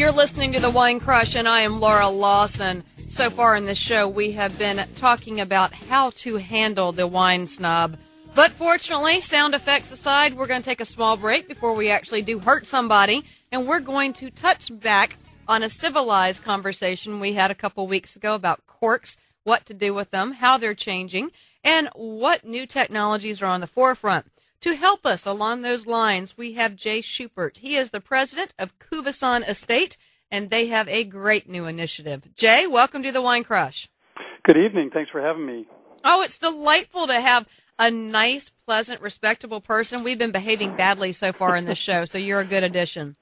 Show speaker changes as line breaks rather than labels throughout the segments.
You're listening to The Wine Crush, and I am Laura Lawson. So far in this show, we have been talking about how to handle the wine snob. But fortunately, sound effects aside, we're going to take a small break before we actually do hurt somebody, and we're going to touch back on a civilized conversation we had a couple weeks ago about corks, what to do with them, how they're changing, and what new technologies are on the forefront. To help us along those lines, we have Jay Schuppert. He is the president of Cuvison Estate, and they have a great new initiative. Jay, welcome to the Wine Crush.
Good evening. Thanks for having me.
Oh, it's delightful to have a nice, pleasant, respectable person. We've been behaving badly so far in this show, so you're a good addition.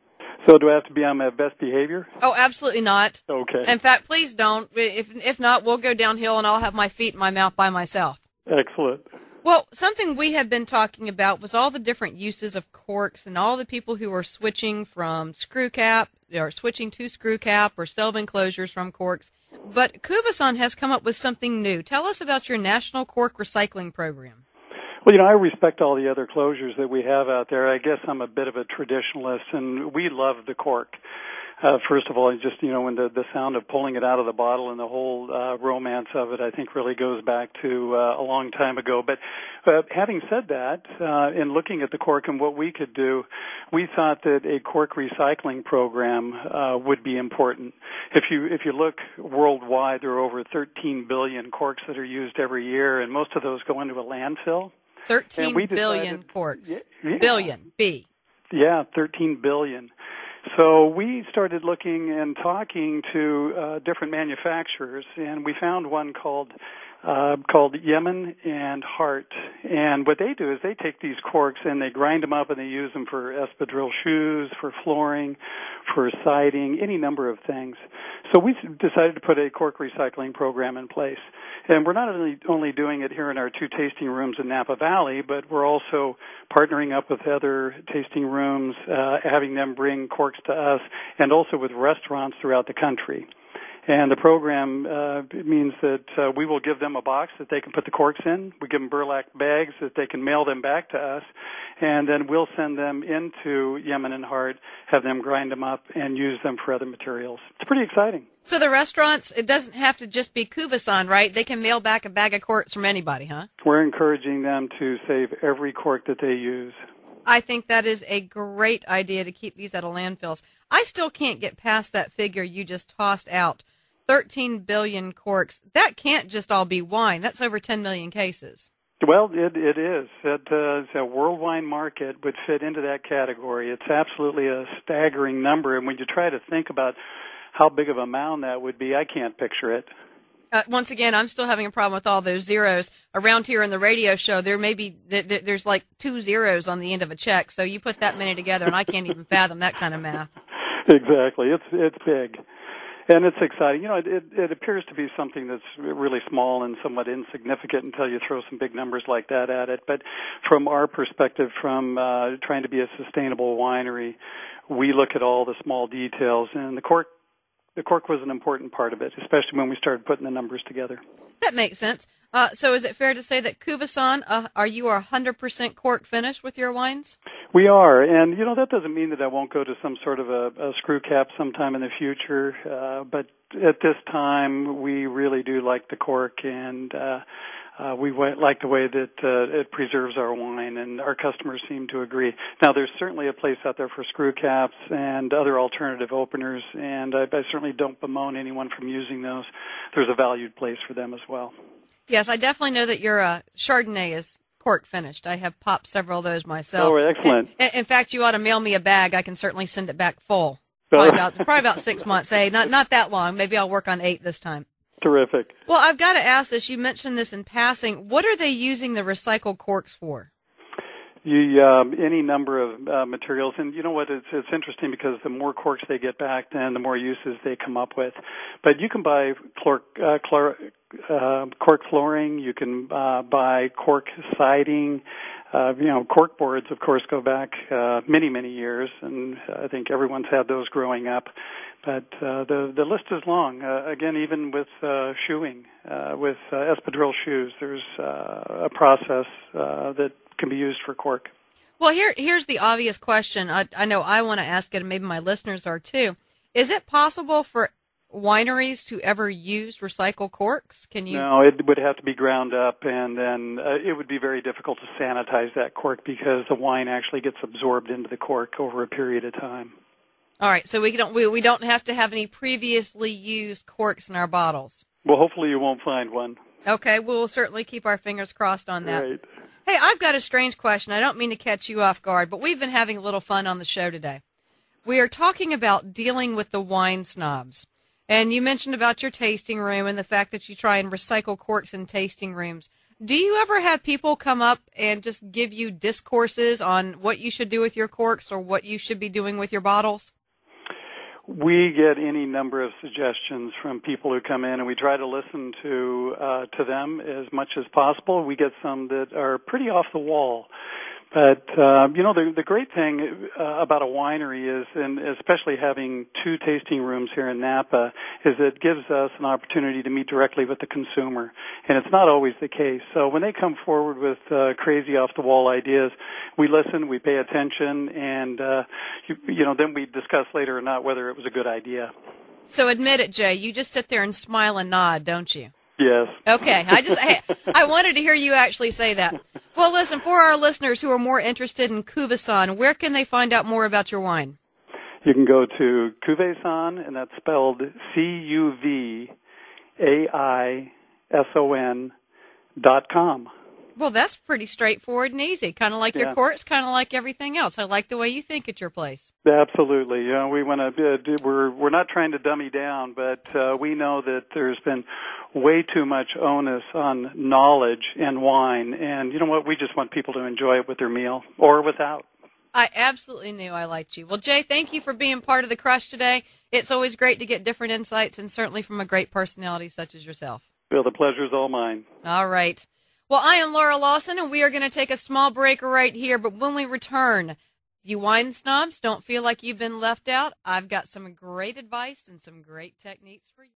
So do I have to be on my best behavior?
Oh, absolutely not.
Okay.
In fact, please don't. If not, we'll go downhill and I'll have my feet in my mouth by myself.
Excellent.
Well, something we have been talking about was all the different uses of corks and all the people who are switching from screw cap or switching to screw cap or self-enclosures from corks. But Cuvison has come up with something new. Tell us about your National Cork Recycling Program.
Well, I respect all the other closures that we have out there. I guess I'm a bit of a traditionalist, and we love the cork. First of all, just, when the sound of pulling it out of the bottle and the whole romance of it, I think really goes back to a long time ago. But having said that, in looking at the cork and what we could do, we thought that a cork recycling program would be important. If you look worldwide, there are over 13 billion corks that are used every year, and most of those go into a landfill.
13 billion corks.
Yeah.
Billion, B.
Yeah, 13 billion. So we started looking and talking to different manufacturers, and we found one called Yemen and Hart. And what they do is they take these corks and they grind them up and they use them for espadrille shoes, for flooring, for siding, any number of things. So we decided to put a cork recycling program in place. And we're not only doing it here in our two tasting rooms in Napa Valley, but we're also partnering up with other tasting rooms, having them bring corks to us, and also with restaurants throughout the country. And the program means that we will give them a box that they can put the corks in. We give them burlap bags that they can mail them back to us. And then we'll send them into Yemen and Hart, have them grind them up, and use them for other materials. It's pretty exciting.
So the restaurants, it doesn't have to just be Cuvison, right? They can mail back a bag of corks from anybody, huh?
We're encouraging them to save every cork that they use.
I think that is a great idea to keep these out of landfills. I still can't get past that figure you just tossed out. 13 billion corks. That can't just all be wine. That's over 10 million cases.
Well, it is. A world wine market would fit into that category. It's absolutely a staggering number. And when you try to think about how big of a mound that would be, I can't picture it.
Once again, I'm still having a problem with all those zeros. Around here in the radio show, there's like 2 zeros on the end of a check. So you put that many together, and I can't even fathom that kind of math.
Exactly. It's big. And it's exciting. It appears to be something that's really small and somewhat insignificant until you throw some big numbers like that at it. But from our perspective, from trying to be a sustainable winery, we look at all the small details, and the cork was an important part of it, especially when we started putting the numbers together. That
makes sense. So is it fair to say that Cuvison, are you 100% cork finished with your wines?
We are, and that doesn't mean that I won't go to some sort of a screw cap sometime in the future, but at this time we really do like the cork, and we like the way that it preserves our wine, and our customers seem to agree. Now, there's certainly a place out there for screw caps and other alternative openers, and I certainly don't bemoan anyone from using those. There's a valued place for them as well.
Yes, I definitely know that your Chardonnay is cork finished. I have popped several of those myself.
Oh, excellent.
In fact, you ought to mail me a bag. I can certainly send it back full. Probably about 6 months. Hey, not that long. Maybe I'll work on 8 this time.
Terrific.
Well, I've got to ask this. You mentioned this in passing. What are they using the recycled corks for?
Any number of materials, and you know what? It's interesting because the more corks they get back, then the more uses they come up with. But you can buy cork flooring. You can buy cork siding. Cork boards, of course, go back many years, and I think everyone's had those growing up. But the list is long. Again, even with shoeing, with espadrille shoes, there's a process that can be used for cork.
Well, here's the obvious question. I know I want to ask it, and maybe my listeners are too. Is it possible for wineries to ever use recycled corks? Can you?
No, it would have to be ground up, and then it would be very difficult to sanitize that cork because the wine actually gets absorbed into the cork over a period of time.
All right, so we don't have to have any previously used corks in our bottles.
Well, hopefully you won't find one.
Okay, we'll certainly keep our fingers crossed on that.
Right.
Hey, I've got a strange question. I don't mean to catch you off guard, but we've been having a little fun on the show today. We are talking about dealing with the wine snobs. And you mentioned about your tasting room and the fact that you try and recycle corks in tasting rooms. Do you ever have people come up and just give you discourses on what you should do with your corks or what you should be doing with your bottles?
We get any number of suggestions from people who come in, and we try to listen to them as much as possible. We get some that are pretty off the wall. But, the great thing about a winery is, and especially having two tasting rooms here in Napa, is it gives us an opportunity to meet directly with the consumer. And it's not always the case. So when they come forward with crazy off-the-wall ideas, we listen, we pay attention, and, then we discuss later or not whether it was a good idea.
So admit it, Jay. You just sit there and smile and nod, don't you?
Yes.
Okay. I wanted to hear you actually say that. Well, listen, for our listeners who are more interested in Cuvaisan, where can they find out more about your wine?
You can go to Cuvaisan, and that's spelled CUVAISON.com.
Well, that's pretty straightforward and easy. Kind of like your corks, kind of like everything else. I like the way you think at your place.
Absolutely. We want to. We're not trying to dummy down, but we know that there's been way too much onus on knowledge and wine, and you know what? We just want people to enjoy it with their meal or without.
I absolutely knew I liked you. Well, Jay, thank you for being part of the Crush today. It's always great to get different insights, and certainly from a great personality such as yourself.
Bill, the pleasure's all mine.
All right. Well, I am Laura Lawson, and we are going to take a small break right here. But when we return, you wine snobs, don't feel like you've been left out. I've got some great advice and some great techniques for you.